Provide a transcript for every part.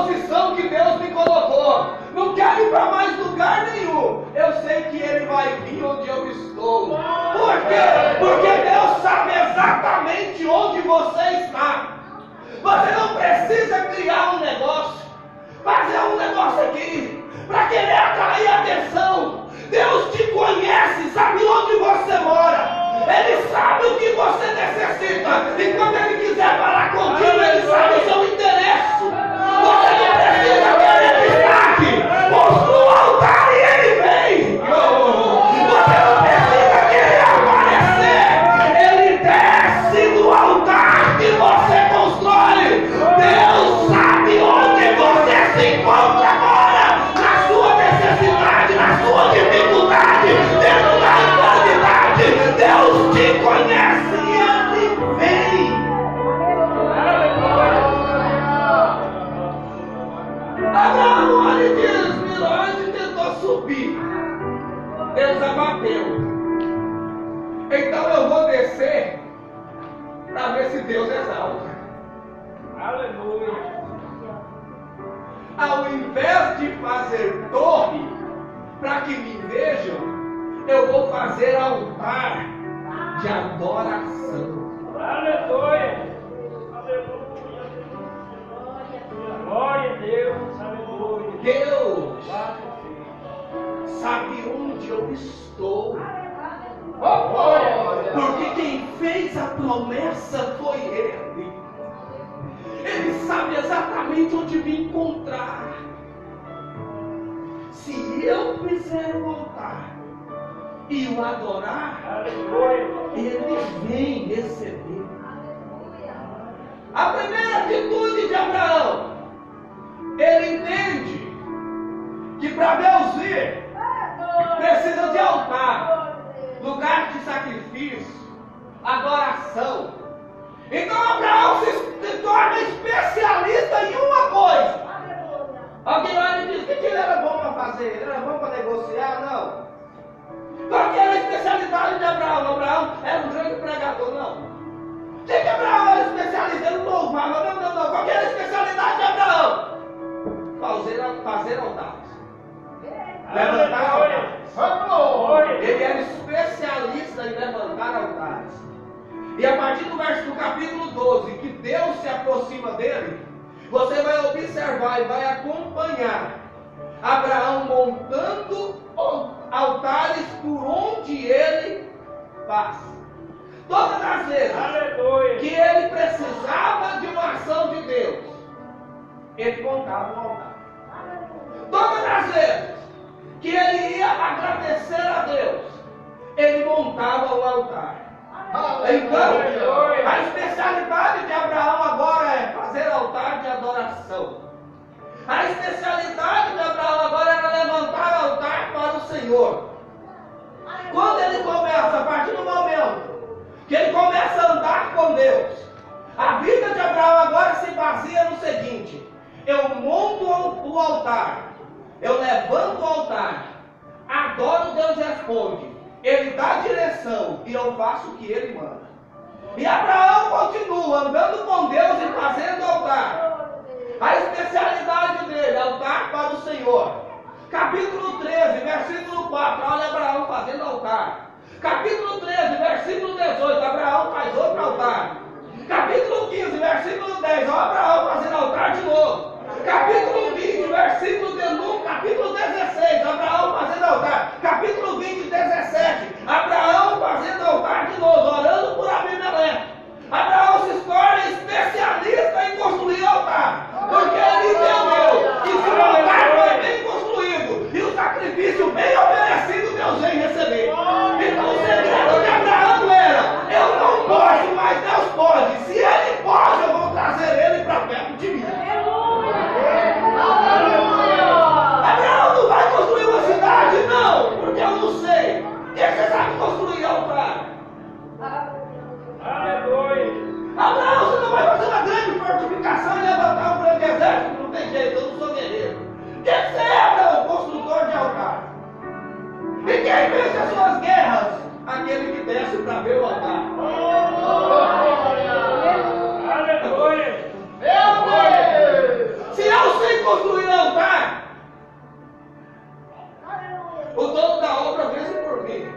posição que Deus me colocou. Não quero ir para mais lugar nenhum. Eu sei que Ele vai vir onde eu estou. Por quê? Porque Deus sabe exatamente onde você está. Você não precisa criar um negócio, fazer um negócio aqui, para querer atrair atenção. Deus te conhece, sabe onde você mora. Ele sabe o que você necessita. E quando Ele quiser falar contigo, Ele sabe o seu endereço. Você não precisa querer destaque. Construa o altar e Ele vem. Você não precisa querer aparecer. Ele desce do altar que você constrói. Deus sabe onde você se encontra agora. Na sua necessidade, na sua dificuldade, dentro da enfermidade. Deus te conhece e Ele vem. Abraão, olha, diz, Mirante tentou subir. Deus abateu. Então eu vou descer para ver se Deus exalta. Aleluia. Ao invés de fazer torre para que me vejam, eu vou fazer altar de adoração. Aleluia. Aleluia. Glória a Deus. Aleluia. Deus sabe onde eu estou. Porque quem fez a promessa foi Ele. Ele sabe exatamente onde me encontrar. Se eu fizer o altar e o adorar, Ele vem receber. A primeira atitude de Abraão, ele entende que para Deus vir, precisa de altar, lugar de sacrifício, adoração. Então Abraão se torna especialista em uma coisa. Alguém lá me diz que ele era bom para fazer, ele era bom para negociar, não. Qual que era a especialidade de Abraão? Abraão era um grande pregador, não. O que Abraão era especialista? Ele louvava, não. Qual que era a especialidade de Abraão? Fazer altares. Levantar altares. Ele era especialista em levantar altares. E a partir do capítulo 12, que Deus se aproxima dele, você vai observar e vai acompanhar Abraão montando altares por onde ele passa. Todas as vezes que ele precisava de uma ação de Deus, ele montava um altar. Todas as vezes que ele ia agradecer a Deus, ele montava o altar. Então, a especialidade de Abraão agora é fazer altar de adoração. A especialidade de Abraão agora era levantar altar para o Senhor. Quando ele começa, a partir do momento que ele começa a andar com Deus, a vida de Abraão agora se baseia no seguinte: eu monto o altar, eu levanto o altar, adoro, Deus responde. Ele dá direção e eu faço o que ele manda. E Abraão continua andando com Deus e fazendo altar. A especialidade dele, altar para o Senhor. Capítulo 13, versículo 4, olha Abraão fazendo altar. Capítulo 13, versículo 18, Abraão faz outro altar. Capítulo 15, versículo 10, olha Abraão fazendo altar de novo. Capítulo 20, versículo 1, capítulo 16, Abraão fazendo altar. Capítulo 20, 17, Abraão fazendo altar de novo, orando por Abimeleque. Abraão se torna especialista em construir altar, porque ele entendeu que se o altar foi bem construído e o sacrifício bem oferecido, Deus vem receber. Então o segredo de Abraão era: eu não posso, mas Deus pode. Se ele pode, eu vou trazer ele para perto de mim. Abraão construir altar, o dono da obra vence por mim.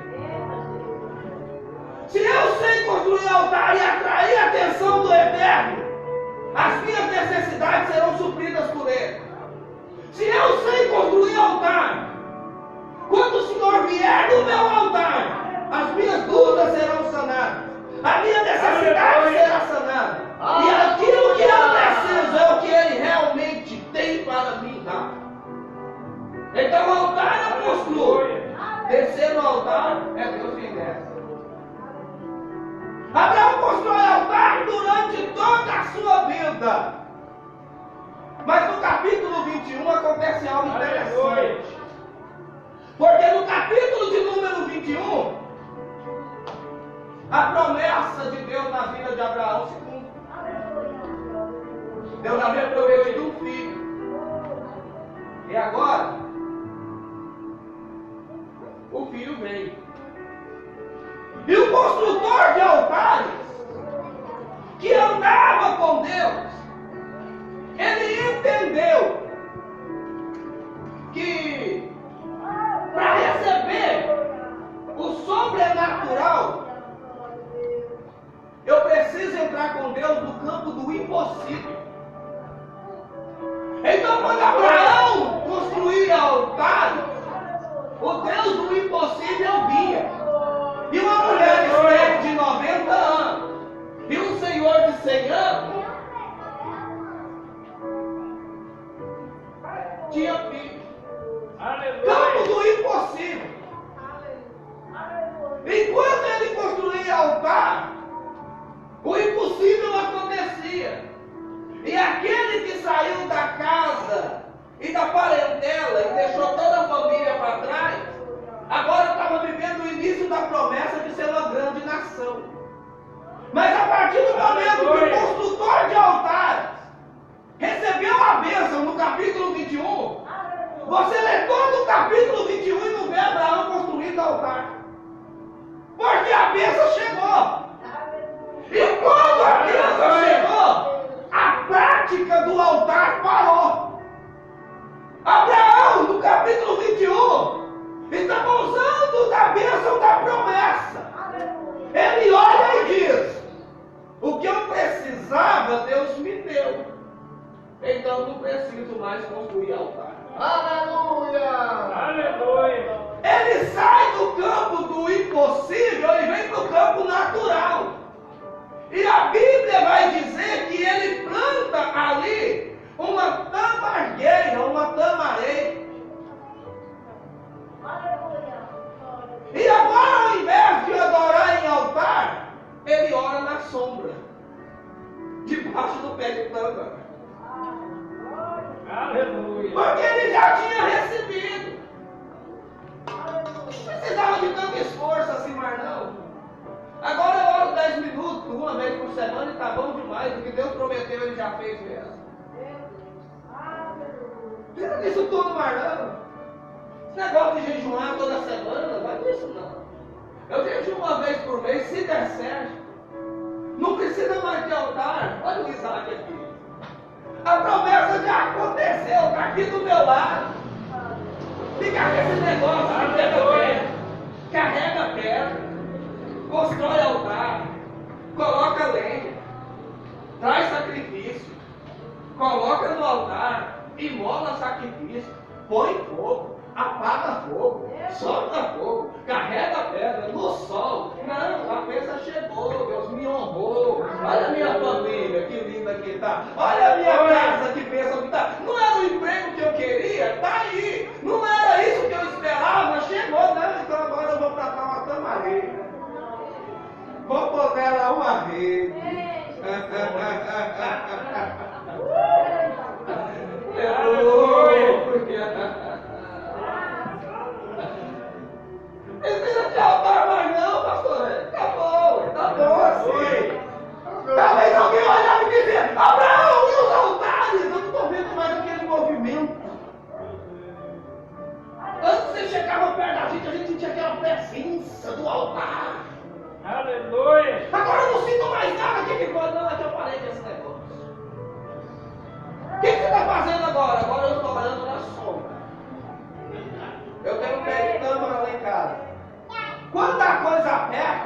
Se eu sei construir altar e atrair a atenção do Eterno, as minhas necessidades serão supridas por Ele. Se eu sei construir altar, quando o Senhor vier no meu altar, as minhas dúvidas serão sanadas, a minha necessidade será sanada, e aquilo que eu preciso é o que Ele realmente tem para mim dar. Então o altar eu construo, descer no altar é Deus quem desce. Abraão constrói altar durante toda a sua vida. Mas no capítulo 21 acontece algo interessante. Porque no capítulo de número 21, a promessa de Deus na vida de Abraão se cumpre. Deus havia prometido um filho. E agora, o filho veio. E o construtor de altares, que andava com Deus, ele entendeu que para receber o sobrenatural, eu preciso entrar com Deus no campo do impossível. Então, quando Abraão construía altares, o Deus do impossível vinha. E uma mulher estéril de 90 anos e um senhor de 100 anos tinha filho. Campo do impossível. Enquanto ele construía altar, o impossível acontecia. E aquele que saiu da casa e da parentela e deixou toda a família para trás, agora estava vivendo o início da promessa de ser uma grande nação. Mas a partir do momento que o construtor de altares recebeu a bênção no capítulo 21, você lê todo o capítulo 21 e não vê Abraão construindo altar. Porque a bênção chegou. E quando a bênção chegou, a prática do altar parou. Abraão, no capítulo 21, está usando da bênção da promessa. Ele olha e diz: o que eu precisava, Deus me deu. Então não preciso mais construir altar. Aleluia! Aleluia! Ele sai do campo do impossível e vem para o campo natural. E a Bíblia vai dizer que ele planta ali uma tamargueira, uma tamareira. E agora, ao invés de adorar em altar, ele ora na sombra, debaixo do pé de tâmara. Aleluia! Porque ele já tinha recebido. Não precisava de tanto esforço assim, mas não. Agora eu oro 10 minutos, uma vez por semana, e está bom demais. O que Deus prometeu, ele já fez mesmo. Não precisa disso tudo, mais não. Esse negócio de jejuar toda semana, não vai disso não. Eu jejuo uma vez por mês, se der certo. Não precisa mais de altar. Olha o Isaac aqui. A promessa já aconteceu, está aqui do meu lado. Fica com esse negócio, carrega pedra, constrói altar, coloca lenha, traz sacrifício, coloca no altar, imola sacrifício, põe fogo, apaga fogo, solta fogo, carrega pedra no sol. Não, a bênção chegou, Deus me honrou. Olha a minha família, que linda que está. Olha a minha casa, que bênção que está. Não era o emprego que eu queria? Está aí. Não era isso que eu esperava? Chegou, não. Então agora eu vou plantar uma tamareira. Vou pôr nela uma rede. Não precisa de altar mais não, pastor. Tá bom assim. Talvez alguém olhar e dizer: Abraão, e os altares? Eu não estou vendo mais aquele movimento. Antes você chegava perto da gente, a gente sentia aquela presença do altar. Aleluia! Agora eu não sinto mais nada. O que foi? Não, é que eu parei com esse negócio.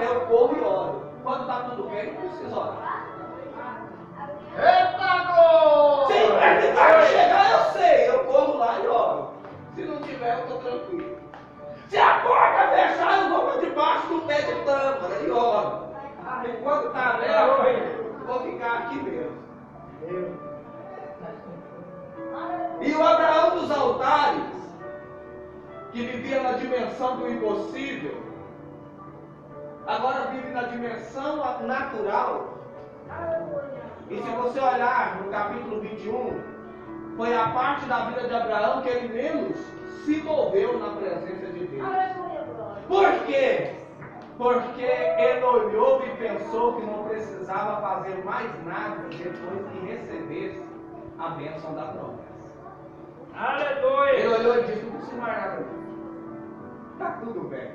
eu corro e oro. Quando está tudo bem, não precisa orar. Eita, gol! Se é que vai chegar, eu sei. Eu corro lá e oro. Se não tiver, eu estou tranquilo. Se a porta fechar, eu vou para debaixo do pé de tâmara e oro. Enquanto está aberto, eu vou ficar aqui mesmo. E o Abraão dos altares, que vivia na dimensão do impossível, agora vive na dimensão natural. E se você olhar no capítulo 21, foi a parte da vida de Abraão que ele menos se moveu na presença de Deus. Por quê? Porque ele olhou e pensou que não precisava fazer mais nada depois que recebesse a bênção da promessa. Aleluia! Ele olhou e disse: não precisa mais nada. Está tudo bem.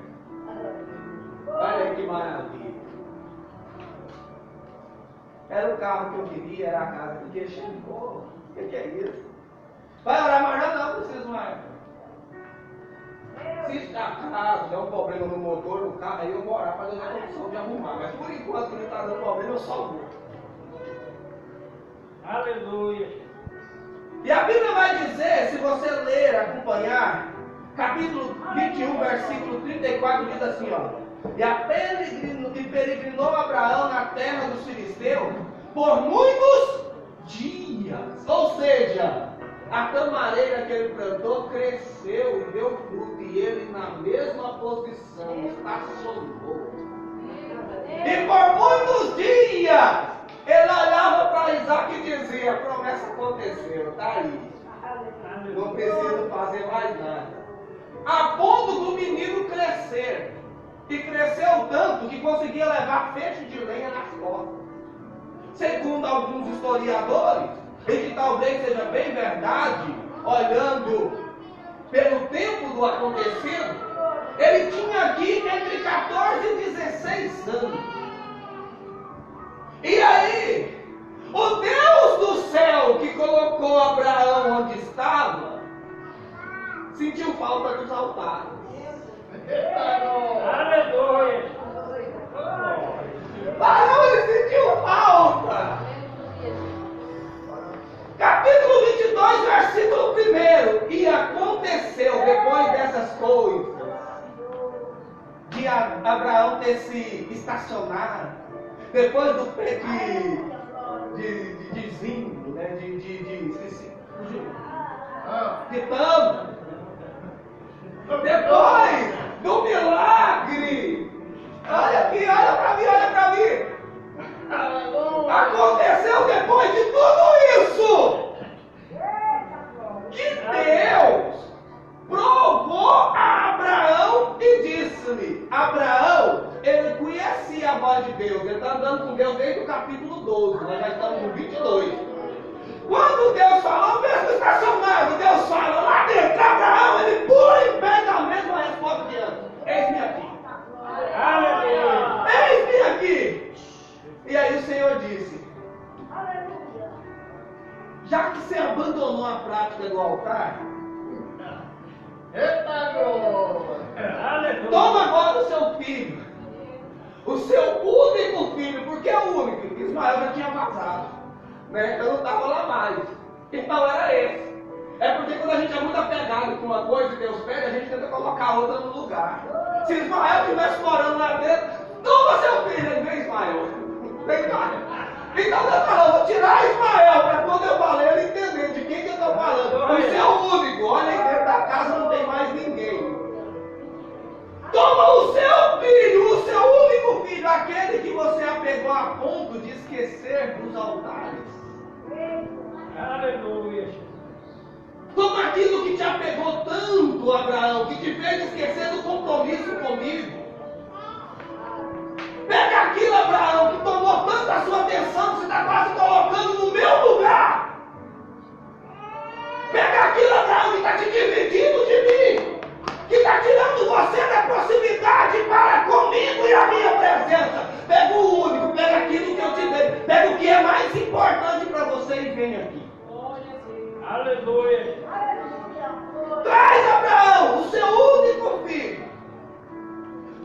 Olha que maravilha. Era o carro que eu queria, era a casa que eu queria. Chegou. O que é isso? Vai orar mais nada? Não preciso mais. Se acaso der um problema no motor, no carro, aí eu vou orar para Deus dar condição de arrumar. Mas por enquanto não está dando problema, eu só vou. Aleluia! E a Bíblia vai dizer, se você ler, acompanhar, capítulo 21, versículo 34, diz assim, ó. E peregrinou Abraão na terra dos filisteus por muitos dias. Ou seja, a tamareira que ele plantou cresceu e deu fruto, e ele na mesma posição estacionou. E por muitos dias ele olhava para Isaac e dizia: a promessa aconteceu, está aí. Não preciso fazer mais nada. A ponto do menino crescer. E cresceu tanto que conseguia levar feixe de lenha nas costas. Segundo alguns historiadores, e que talvez seja bem verdade, olhando pelo tempo do acontecido, ele tinha aqui entre 14 e 16 anos. E aí, o Deus do céu que colocou Abraão onde estava, sentiu falta dos altares. Aleluia! Abraão, ele sentiu falta. Capítulo 22, versículo 1. E aconteceu, depois dessas coisas, de Abraão ter se estacionado, depois do pé de zimbro, né? De tâmara, depois do milagre, olha aqui, olha para mim. Aconteceu depois de tudo isso que Deus provou a Abraão e disse-lhe: Abraão, ele conhecia a voz de Deus, ele está andando com Deus desde o capítulo 12, nós já estamos no 22. Quando Deus falou, mesmo estacionado, Deus fala lá dentro: Abraão, ele pula em pé da mesma resposta de antes: eis-me aqui. Aleluia! Eis-me aqui. E aí o Senhor disse: já que você abandonou a prática do altar, Eita, gol! Aleluia! toma agora o seu filho, o seu único filho, porque é o único. Ismael já tinha vazado, né? Eu não estava lá mais. Então era esse. É porque quando a gente é muito apegado com uma coisa e Deus pede, a gente tenta colocar outra no lugar. Se Ismael estivesse morando lá dentro, toma seu filho, ele vem, Ismael. Vem cá. Então Deus falou: vou tirar Ismael, para quando eu falar ele entender de quem que eu estou falando. O seu único, olha aí dentro da casa, não tem mais ninguém. Toma o seu filho, o seu único filho, aquele que você apegou a ponto de esquecer dos altares. Aleluia! Toma aquilo que te apegou tanto, Abraão, que te fez esquecer do compromisso comigo. Pega aquilo, Abraão, que tomou tanto a sua atenção, que você está quase colocando no meu lugar. Pega aquilo, Abraão, que está te dividindo de mim, que está tirando você da proximidade para comigo e a minha presença. Pega o único, pega aquilo que eu te dei, pega o que é mais importante para você e vem aqui. Aleluia! Traz, Abraão, o seu único filho.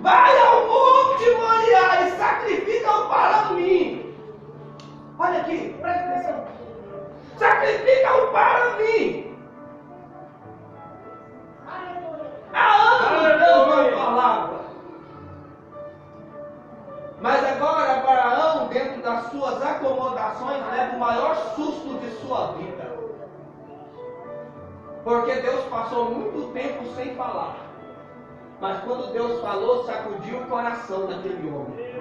Vai ao monte Moriá. e sacrifica-o para mim. Olha aqui, presta atenção. Sacrifica-o para mim. Há anos Deus não falava. Mas agora Abraão, dentro das suas acomodações, leva o maior susto de sua vida. Porque Deus passou muito tempo sem falar. Mas quando Deus falou, sacudiu o coração daquele homem.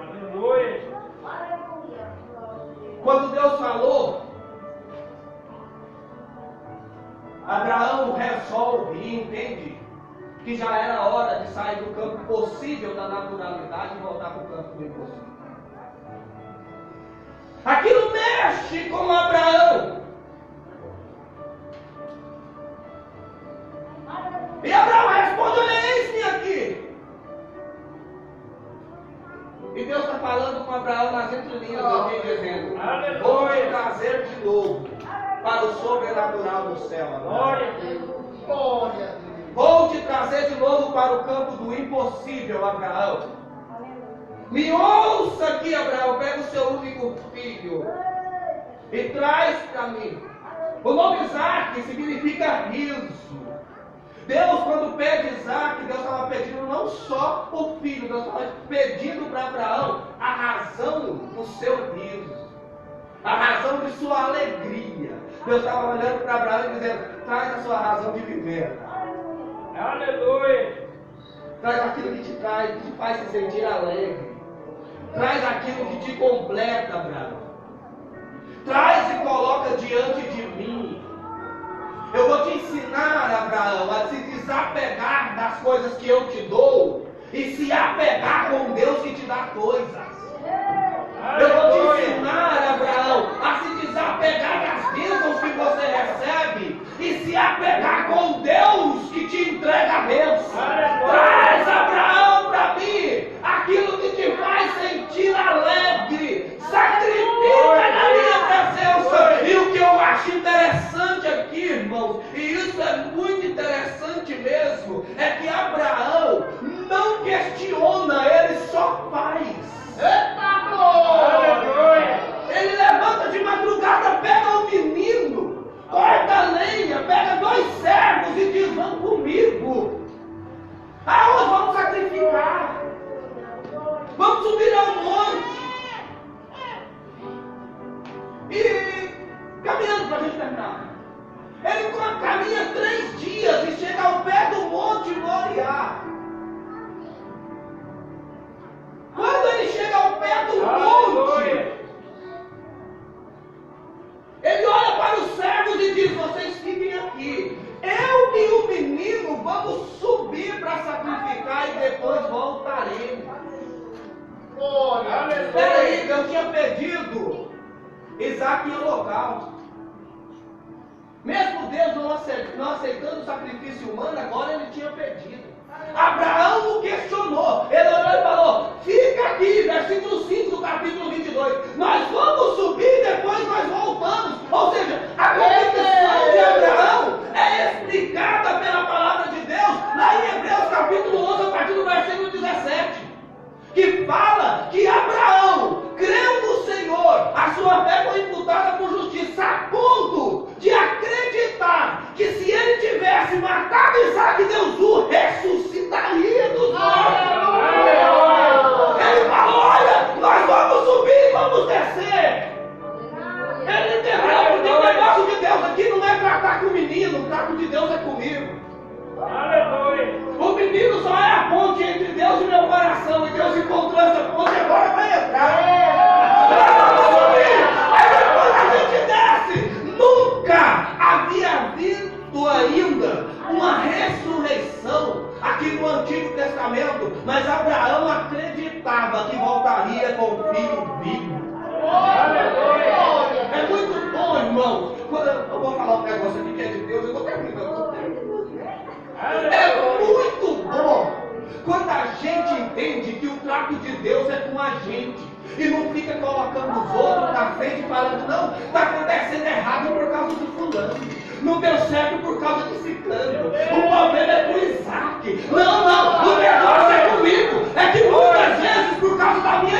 Quando Deus falou, Abraão resolve e entende que já era hora de sair do campo possível da naturalidade e voltar para o campo do impossível. Aquilo mexe com Abraão. E Abraão responde: olha, eis-me aqui. E Deus está falando com Abraão nas entrelinhas aqui, dizendo: vou te trazer de novo para o sobrenatural do céu. Vou te trazer de novo para o campo do impossível, Abraão. Me ouça aqui, Abraão. Pega o seu único filho e traz para mim. O nome Isaac significa riso. Deus, quando pede Isaac, Deus estava pedindo não só o filho, Deus estava pedindo para Abraão a razão do seu riso, a razão de sua alegria. Deus estava olhando para Abraão e dizendo: traz a sua razão de viver. Aleluia. Traz aquilo que te faz se sentir alegre. Traz aquilo que te completa, Abraão. Traz e coloca diante de mim. Eu vou te ensinar, Abraão, a se desapegar das coisas que eu te dou e se apegar com Deus que te dá coisas. Eu vou te ensinar, Abraão, a se desapegar das bênçãos que você recebe e se apegar com Deus que te entrega a bênção. Traz, Abraão, para mim aquilo que te faz sentir alegre. Sacrifica na minha presença. E o que eu acho interessante aqui, irmãos, e isso é muito interessante mesmo, é que Abraão não questiona, ele só faz. Eita, glória! Ele levanta de madrugada, pega o menino, corta a lenha, pega 2 servos e diz: vão comigo. Aonde vamos sacrificar? Vamos subir ao monte. E caminhando para a gente terminar. Ele caminha 3 dias e chega ao pé do monte Moriá. Quando ele chega ao pé do monte, ele olha para os servos e diz: vocês fiquem aqui. Eu e o menino vamos subir para sacrificar e depois voltaremos. Espera aí, Deus tinha pedido Isaac em holocausto. Mesmo Deus não aceitando o sacrifício humano, agora ele tinha pedido. Abraão não questionou. Ele olhou e falou: fica aqui, versículo 5 do capítulo 22. Nós vamos subir e depois nós voltamos. Ou seja, a convicção de Abraão é explicada pela palavra de Deus lá em Hebreus capítulo 11, a partir do versículo 17. Que fala que Abraão creu no Senhor, a sua fé foi imputada por justiça, a ponto de acreditar que se ele tivesse matado Isaac, Deus o ressuscitaria dos mortos. Ele falou: olha, nós vamos subir e vamos descer. Ele entendeu, porque o negócio de Deus aqui não é tratar com o menino, o trato de Deus é comigo. O menino só é a ponte entre Deus e meu coração. E Deus encontrou essa ponte e agora vai entrar. Vamos subir. Aí depois a gente desce. Nunca havia visto ainda uma ressurreição aqui no Antigo Testamento. Mas Abraão acreditava que voltaria com o filho vivo. É muito bom, irmãos. Quando eu vou falar um negócio aqui que é de Deus, eu vou terminando. É muito bom quando a gente entende que o trato de Deus é com a gente e não fica colocando os outros na frente falando: não, está acontecendo errado por causa de fulano, não deu certo por causa de ciclano, o problema é com Isaac. Não, o negócio é comigo. É que muitas vezes, por causa da minha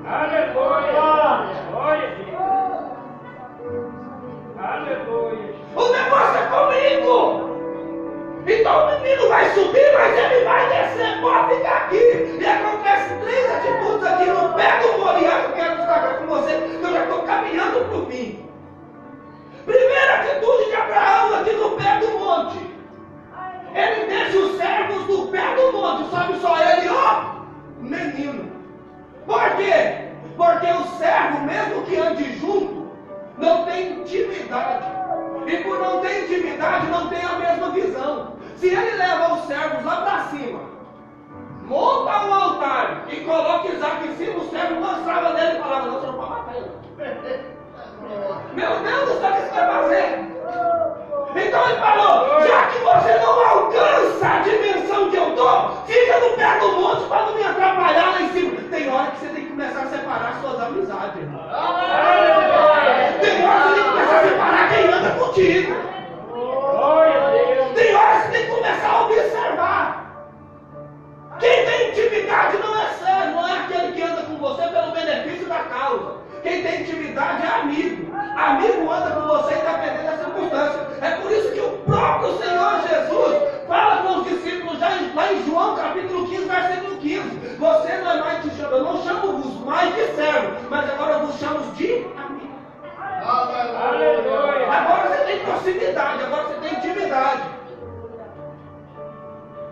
Aleluia. Glória a Deus. Aleluia. O negócio é comigo. Então o menino vai subir, mas ele vai descer. Pode ficar aqui. E acontece 3 atitudes aqui no pé do Moriá que eu quero destacar com você, que eu já estou caminhando para o fim. Primeira atitude de Abraão aqui no pé do monte. Ele deixa os servos do pé do monte, sobe só ele, ó, menino. Por quê? Porque o servo, mesmo que ande junto, não tem intimidade. E por não ter intimidade, não tem a mesma visão. Se ele leva os servos lá para cima, monta um altar e coloca Isaac em cima, o servo lançava nele e falava: não, você não pode matar ele. Meu Deus do céu, o que você vai fazer? Então ele falou: já que você não alcança a dimensão que eu dou, fica no pé do monte para não me atrapalhar lá em cima. Tem hora que você tem que começar a separar suas amizades, irmão. Tem hora que você tem que começar a separar quem anda contigo. Tem hora que você tem que começar a observar. Quem tem intimidade não é sério, não é aquele que anda com você pelo benefício da causa. Quem tem intimidade é amigo. Amigo anda com você independente da circunstância. É por isso que o próprio Senhor Jesus fala com os discípulos lá em João capítulo 15, versículo 15. Você não é mais de servo, eu não chamo-vos mais de servo, mas agora eu vos chamo de amigo. Aleluia. Agora você tem proximidade, agora você tem intimidade.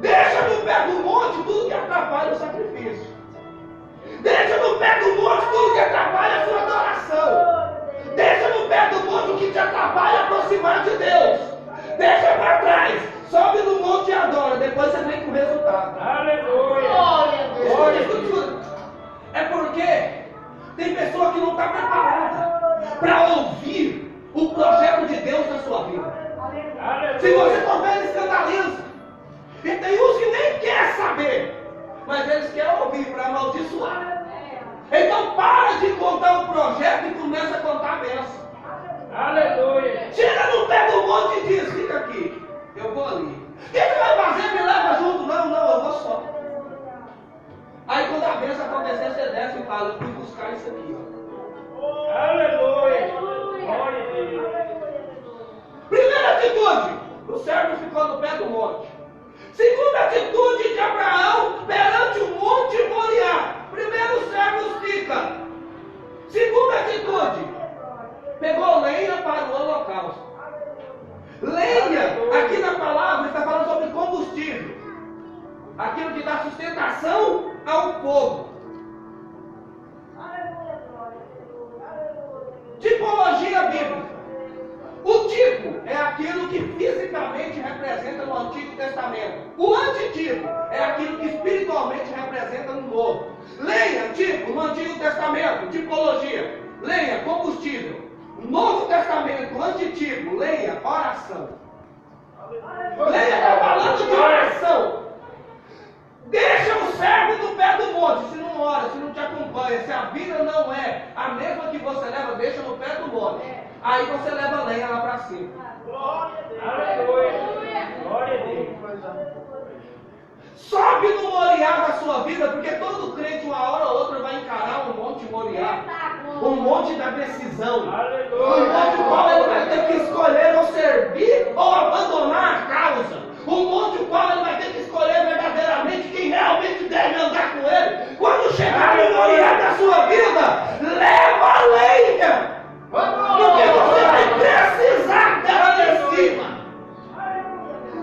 Deixa no pé do monte tudo que atrapalha o sacrifício. Deixa no pé do monte tudo que atrapalha a sua adoração. Deixa no pé do monte o que te atrapalha aproximar de Deus. Deixa para trás. Sobe no monte e adora. Depois você vem com o resultado. Aleluia. Glória. É porque tem pessoa que não está preparada para ouvir o projeto de Deus na sua vida. Aleluia. Se você souber, ele escandaliza. E tem uns que nem quer saber, mas eles querem ouvir para amaldiçoar. Então para de contar o projeto e começa a contar a bênção. Aleluia. Chega no pé do monte e diz: fica aqui, eu vou ali. O que você vai fazer? Me leva junto. Não, eu vou só. Aí quando a bênção acontecer, você desce e fala: eu fui buscar isso aqui. Aleluia. Glória a Deus. Primeira atitude: o servo ficou no pé do monte. Segunda atitude de Abraão perante o monte Moriá. Primeiro os servos ficam. Segunda atitude: pegou lenha para o holocausto. Lenha, aqui na palavra, está falando sobre combustível. Aquilo que dá sustentação ao fogo. Tipologia bíblica. O tipo é aquilo que fisicamente representa no Antigo Testamento. O antitipo é aquilo que espiritualmente representa no Novo. Lenha, tipo, no Antigo Testamento, tipologia. Lenha, combustível. Novo Testamento, antitipo, lenha, oração. Lenha está falando de oração. Deixa o servo no pé do monte. Se não ora, se não te acompanha, se a vida não é a mesma que você leva, deixa no pé do monte. Aí você leva a lenha lá para cima. Aleluia. Glória a Deus. Sobe no Moriá da sua vida, porque todo crente, uma hora ou outra, vai encarar um monte Moriá. Um monte da decisão. Um monte o qual ele vai ter que escolher ou servir ou abandonar a causa. Um monte o qual ele vai ter que escolher verdadeiramente quem realmente deve andar com ele. Quando chegar no Moriá da sua vida, leva a lenha. Porque você vai precisar dela lá em cima.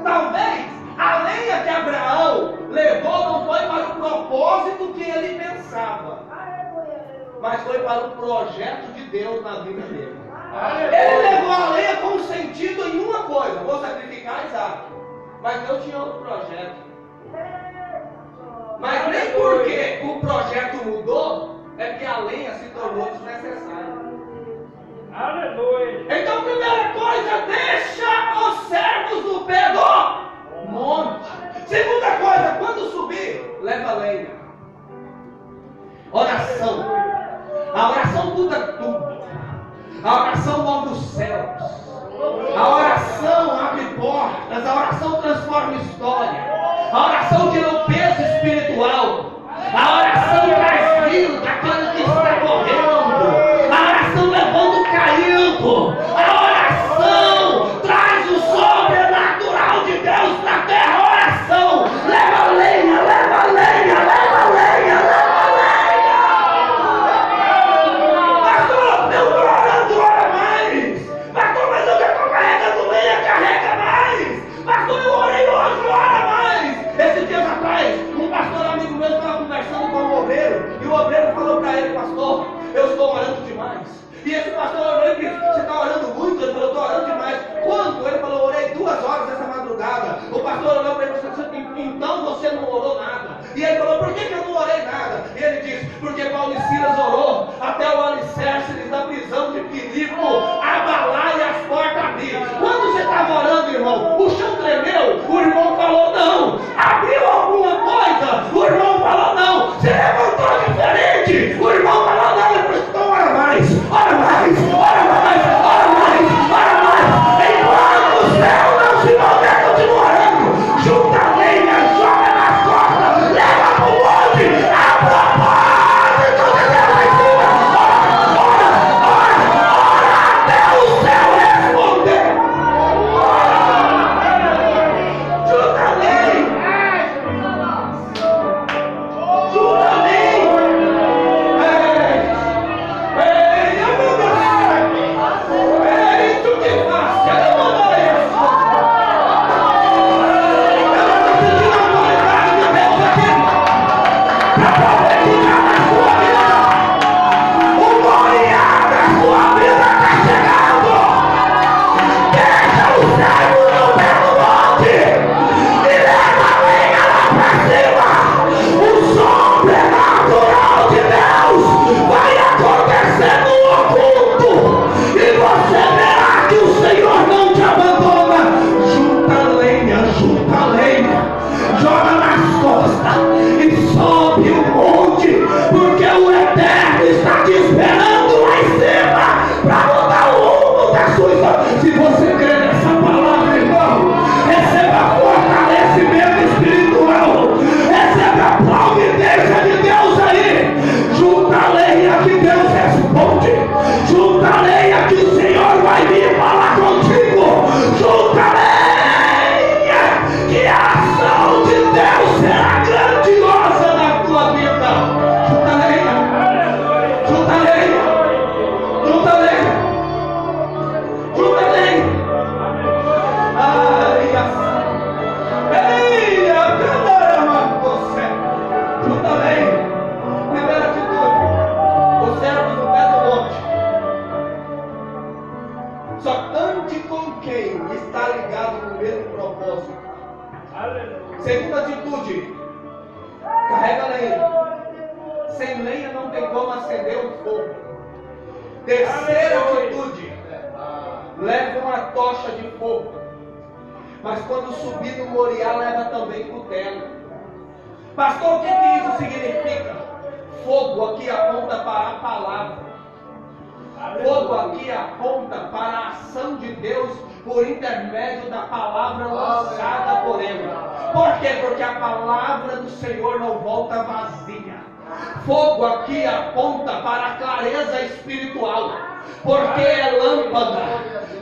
Talvez a lenha que Abraão levou não foi para o propósito que ele pensava, mas foi para o projeto de Deus na vida dele. Ele levou a lenha com sentido em uma coisa: vou sacrificar Isaac. Mas Deus tinha outro projeto. Mas nem porque o projeto mudou, é que a lenha se tornou desnecessária. Aleluia. Então, primeira coisa, deixa os servos no pé do monte. Segunda coisa, quando subir, leva lenha. Oração. A oração muda tudo. A oração move os céus. A oração abre portas. A oração transforma história. A oração tira o peso espiritual. A oração traz vida, aquele E esse pastor orou e disse: você está orando muito? Ele falou: estou orando demais. Quanto? Ele falou: orei 2 horas essa madrugada. O pastor olhou para ele e falou: então você não orou nada. E ele falou: por que eu não orei nada? E ele disse: porque Paulo e Silas orou até o alicerce da prisão de Filipe abalar e as portas abrir. Quando você estava orando, irmão, o chão tremeu, o irmão falou não. Abriu alguma coisa, o irmão falou não. Você levantou diferente, o irmão falou não. Ele falou: então ora mais, ora mais, ora mais, ora mais, ora mais. Enquanto o céu não se mover, continua orando. Junta a lenha, joga nas costas, leva para o monte, abra a porta, então você vai em cima. Ora, ora, ora, até o céu responder. Junta a lenha. Junta a lenha. Segunda atitude: carrega lenha. Sem lenha não tem como acender o fogo. Terceira atitude: leva uma tocha de fogo. Mas quando subir no Moriá, leva também cutelo. Pastor, o que isso significa? Fogo aqui aponta para a palavra. Fogo aqui aponta para a ação de Deus por intermédio da palavra lançada por Ele. Por quê? Porque a palavra do Senhor não volta vazia. Fogo aqui aponta para a clareza espiritual, porque é lâmpada,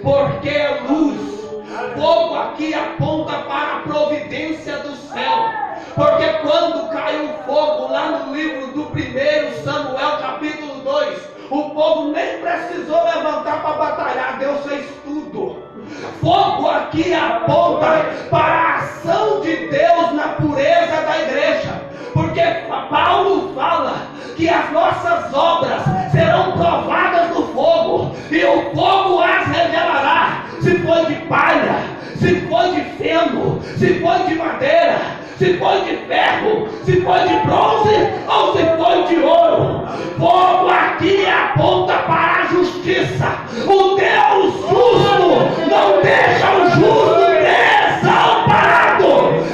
porque é luz. Fogo aqui aponta para a providência do céu, porque quando caiu o fogo lá no livro do 1 Samuel capítulo 2, o povo nem precisou levantar para batalhar, Deus fez tudo. Fogo aqui aponta para a ação de Deus na pureza da igreja, porque Paulo fala que as nossas obras serão provadas no fogo, e o fogo as revelará, se foi de palha, se foi de feno, se foi de madeira, se foi de ferro, se foi de bronze ou se foi de ouro. Fogo aqui aponta para a justiça. O Deus justo não deixa o justo desamparado.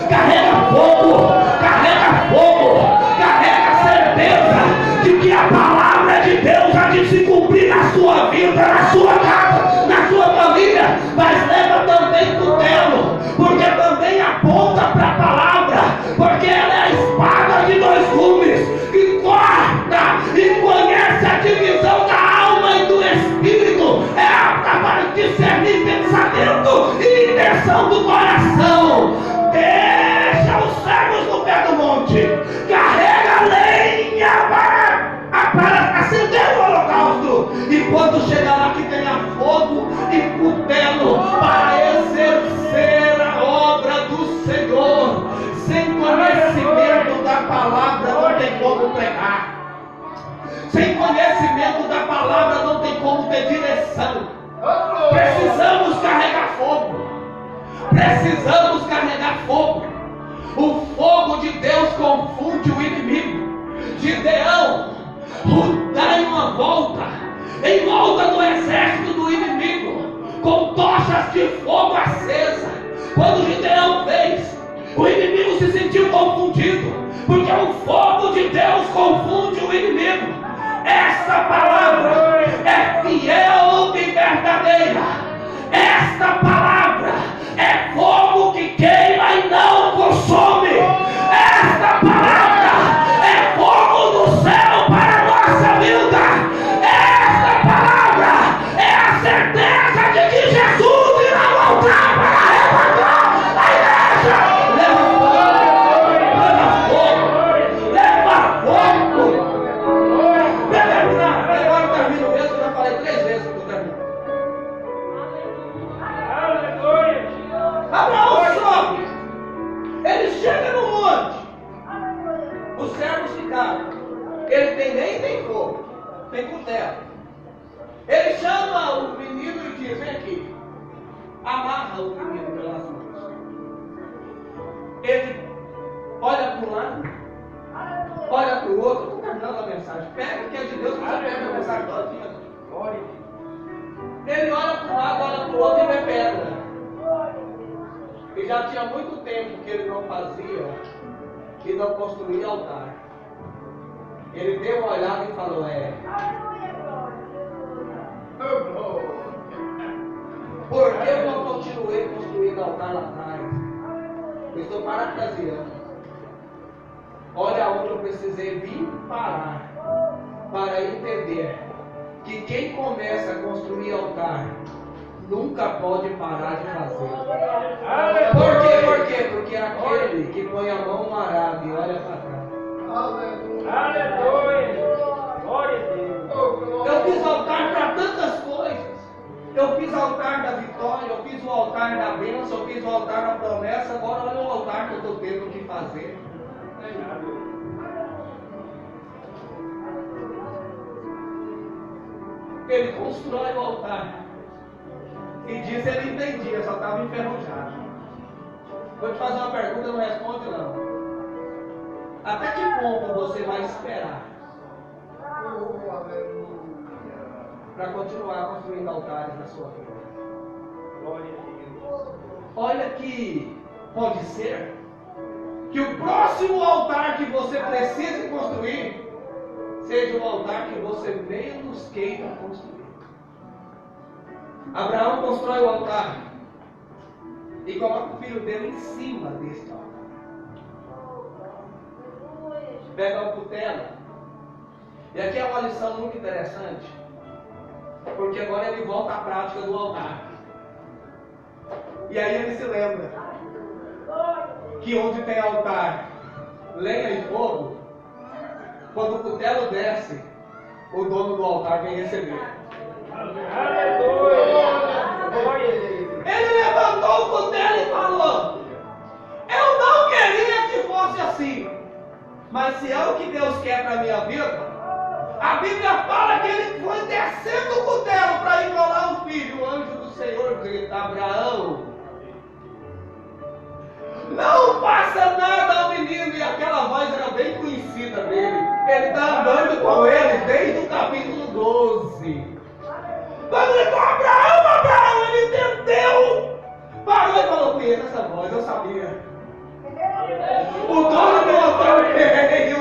Carrega fogo, carrega fogo, carrega a certeza de que a palavra de Deus há de se cumprir na sua vida, na sua casa, na sua família. Mas leva também cutelo, porque também aponta para a palavra, porque ela é a espada de 2 gumes, que corta e conhece a divisão da alma e do espírito, é apta para discernir pensamento e intenção do coração. Deixa os servos no pé do monte, carrega lenha para acender o holocausto, e quando chegar lá que tenha fogo e cutelo para exercer a obra do Senhor. Sem conhecimento da palavra não tem como pregar. Sem conhecimento da palavra não tem como ter direção. Precisamos carregar fogo. Precisamos carregar fogo. O fogo de Deus confunde o inimigo. Gideão dá uma volta em volta do exército do inimigo com tochas de fogo acesa. Quando Gideão fez, o inimigo se sentiu confundido, porque o fogo de Deus confunde o inimigo. Esta palavra é fiel e verdadeira. Esta palavra é fogo que queima e não consome. Esta palavra é fogo do céu para a nossa vida. Esta palavra é a certeza de que Jesus irá voltar para arrebatar a igreja. Leva fogo, leva fogo. Agora eu termino mesmo, eu já falei 3 vezes que eu termino. Abraão sobe, ele chega no monte, os servos ficaram, ele tem fogo, tem cutelo. Ele chama o menino e diz: vem aqui, amarra o menino pelas mãos. Ele olha para um lado, olha para o outro. Estou terminando a mensagem, pega que é de Deus, você pega a mensagem todinha. Ele olha para um lado, olha para o outro e vê pedra. E já tinha muito tempo que ele não fazia e não construía altar. Ele deu uma olhada e falou: por que eu não continuei construindo altar lá atrás? Eu estou parafraseando. Olha onde eu precisei vir parar para entender que quem começa a construir altar nunca pode parar de fazer. Por quê? Por quê? Porque é aquele que põe a mão no arado e olha para trás. Aleluia! Glória a Deus! Eu fiz altar para tantas coisas. Eu fiz o altar da vitória, eu fiz o altar da bênção, eu fiz o altar da promessa. Agora olha o altar que eu estou tendo que fazer. Ele constrói o altar e diz: ele entendia, só estava enferrujado. Vou te fazer uma pergunta, não responde não. Até que ponto você vai esperar para continuar construindo altares na sua vida? Glória a Deus! Olha que pode ser que o próximo altar que você precise construir seja o altar que você menos queira construir. Abraão constrói o altar e coloca o filho dele em cima desse altar. Pega o cutelo. E aqui é uma lição muito interessante, porque agora ele volta à prática do altar. E aí ele se lembra que onde tem altar, lenha e fogo, quando o cutelo desce, o dono do altar vem receber. Aleluia! Glória a Deus! Ele levantou o cutelo e falou: eu não queria que fosse assim, mas se é o que Deus quer para a minha vida, a Bíblia fala que ele foi descendo o cutelo para imolar o filho. O anjo do Senhor grita: Abraão, não passa nada ao menino. E aquela voz era bem conhecida dele. Ele está andando com ele desde o capítulo 12. Quando ele falou: Abraão, Abraão, ele entendeu. Parou e falou: conheço essa voz, eu sabia. O dono do altar veio.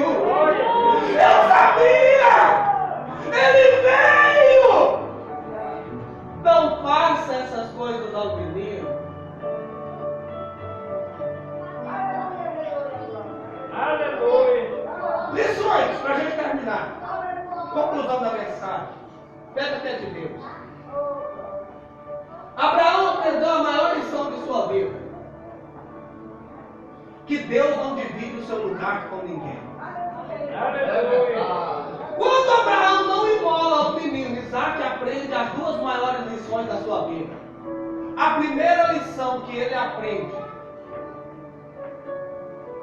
Eu sabia. Ele veio. Não faça essas coisas ao menino. Aleluia! Lições para a gente terminar. Conclusão da mensagem. Pega até de Deus. Abraão aprendeu a maior lição de sua vida: que Deus não divide o seu lugar com ninguém. Aleluia! Quando Abraão não imola o menino, Isaac aprende as 2 maiores lições da sua vida. A primeira lição que ele aprende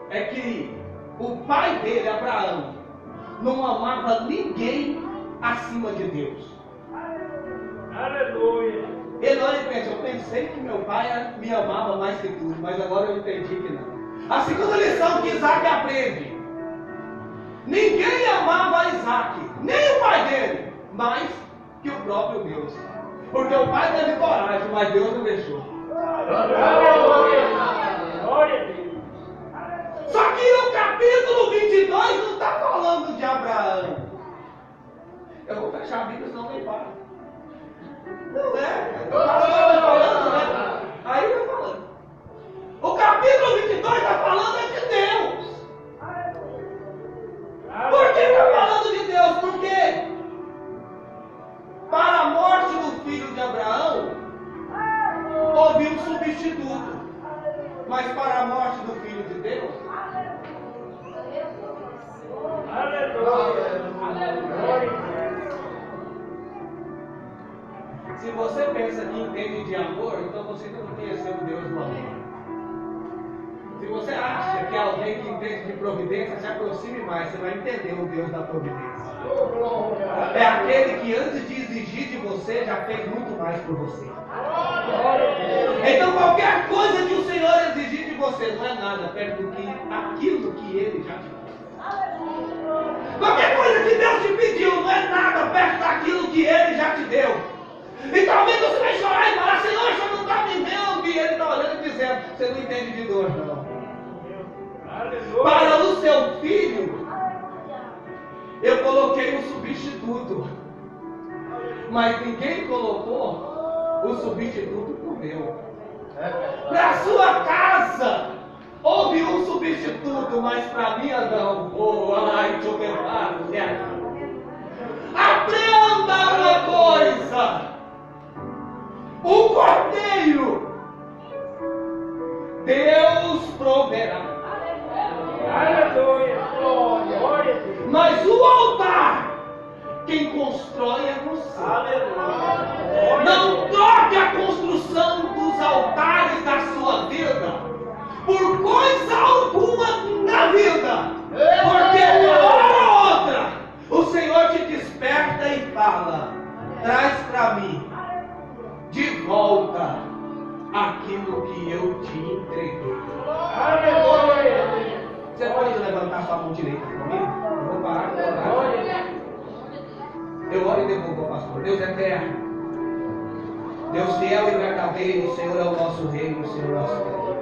é que o pai dele, Abraão, não amava ninguém acima de Deus. Aleluia. Elone pensa, eu pensei que meu pai me amava mais que tudo, mas agora eu entendi que não. A segunda lição que Isaac aprende: ninguém amava Isaac, nem o pai dele, mais que o próprio Deus. Porque o pai teve coragem, mas Deus não deixou. Aleluia. Glória a Deus. Só que o capítulo 22 não está falando de Abraão. Eu vou fechar a Bíblia, senão nem para. Não é? O pastor está falando, né? Aí está falando. O capítulo 22 está falando de Deus. Por que está falando de Deus? Porque para a morte do filho de Abraão, houve um substituto. Mas para a morte do filho de Deus, Aleluia. Glória a Deus. se você pensa que entende de amor, então você não conheceu o Deus do amor. Se você acha que alguém que entende de providência, se aproxime mais, você vai entender o Deus da providência. É aquele que antes de exigir de você, já fez muito mais por você. Então qualquer coisa que o Senhor exigir de você não é nada perto do que aquilo que Ele já te deu. Qualquer coisa que Deus te pediu não é nada perto daquilo que Ele já te deu. E talvez você vai chorar e falar: Senhor, você não está me vendo. E Ele está olhando e dizendo: você não entende de dor, não. Para o seu filho, eu coloquei um substituto. Mas ninguém colocou o substituto para o meu. Para a sua casa, houve um substituto, mas para mim não. Aprenda uma coisa: o cordeiro, Deus proverá. Aleluia. Glória a Deus. Mas o altar, quem constrói é você. Aleluia. Não troque a construção dos altares da sua vida por coisa alguma na vida. Porque uma hora ou outra o Senhor te desperta e fala: traz para mim de volta aquilo que eu te entreguei. Aleluia. Você pode levantar sua mão direita comigo? Eu vou parar de orar. Eu oro e devolvo ao pastor. Deus é eterno, Deus fiel e verdadeiro, o Senhor é o nosso rei, o Senhor é o nosso Deus.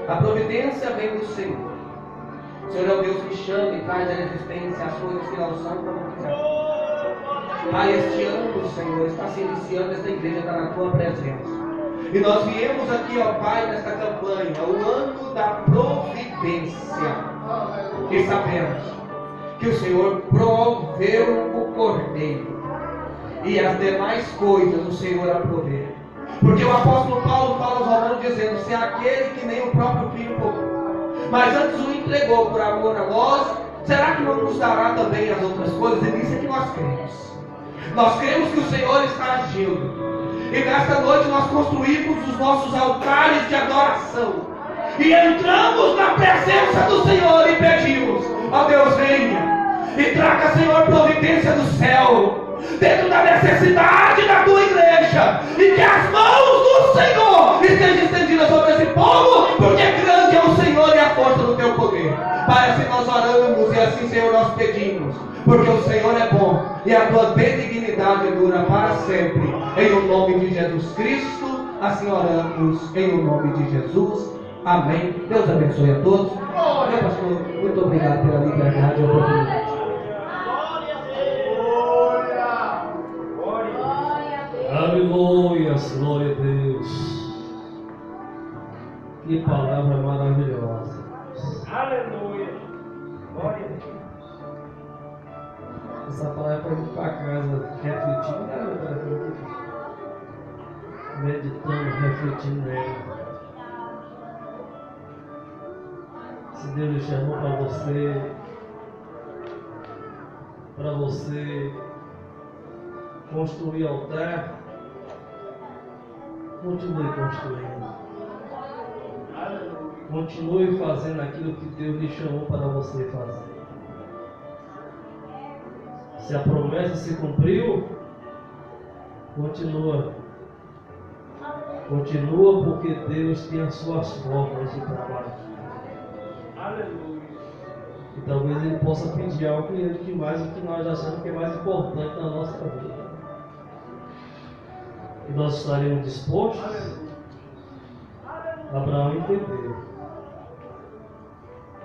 A providência vem do Senhor. O Senhor é o Deus que chama e traz à existência as coisas que não são como quiser. Pai, este ano, Senhor, está se iniciando, esta igreja está na tua presença. E nós viemos aqui, ó Pai, nesta campanha, o ano da providência. E sabemos que o Senhor proveu o cordeiro. E as demais coisas o Senhor a prover. Porque o apóstolo Paulo fala aos Romanos dizendo: se aquele que nem o próprio filho poupou, mas antes o entregou por amor a nós, será que não nos dará também as outras coisas? E nisso é que nós cremos. Nós cremos que o Senhor está agindo. E nesta noite nós construímos os nossos altares de adoração. E entramos na presença do Senhor e pedimos: ó Deus, venha e traga, Senhor, providência do céu dentro da necessidade da tua igreja, e que as mãos do Senhor estejam estendidas sobre esse povo, porque grande é o Senhor e a força do teu poder. Pai, assim nós oramos e assim, Senhor, nós pedimos, porque o Senhor é bom e a tua benignidade dura para sempre. Em o nome de Jesus Cristo, assim oramos, em o nome de Jesus. Amém. Deus abençoe a todos. Meu pastor, muito obrigado pela liberdade e oportunidade. Aleluia, glória a Deus. Que palavra maravilhosa. Aleluia. Glória a Deus. Essa palavra é para ir para casa refletindo, meditando, refletindo nela. Se Deus lhe chamou para você construir altar, continue construindo. Continue fazendo aquilo que Deus lhe chamou para você fazer. Se a promessa se cumpriu, Continua. Continua porque Deus tem as suas formas de trabalho. Aleluia. E talvez Ele possa pedir algo que mais do que nós achamos que é mais importante na nossa vida. E nós estaremos dispostos. Abraão entendeu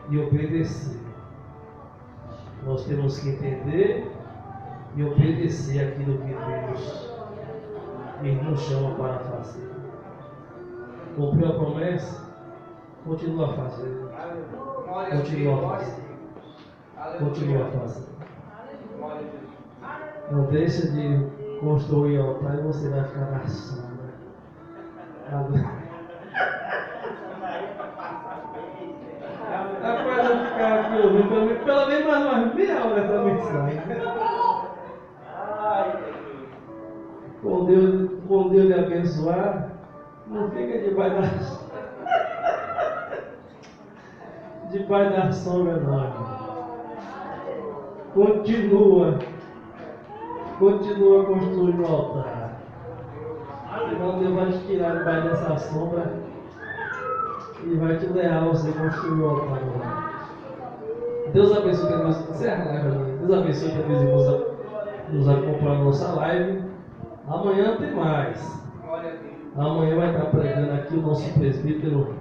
e obedecer. Nós temos que entender e obedecer aquilo que Deus nos chama para fazer. Cumpriu a promessa? Continua a fazer. Glória a Deus. Continua a Glória a fazer. Deus. Continua a fazer. Glória a Deus. Não deixa de construir altar e você vai ficar na sombra. Rapaz, eu ficar aqui ouvindo pelo menos mais umas meia hora essa mensagem. Com Deus lhe abençoar, não fica debaixo da sombra, não. Continua construindo o altar. Senão Deus vai te tirar debaixo dessa sombra e vai te levar a você construir o altar. Deus abençoe também. Deus abençoe também os irmãos nos acompanhando na nossa live. Amanhã tem mais. Glória a Deus. Amanhã vai estar pregando aqui o nosso presbítero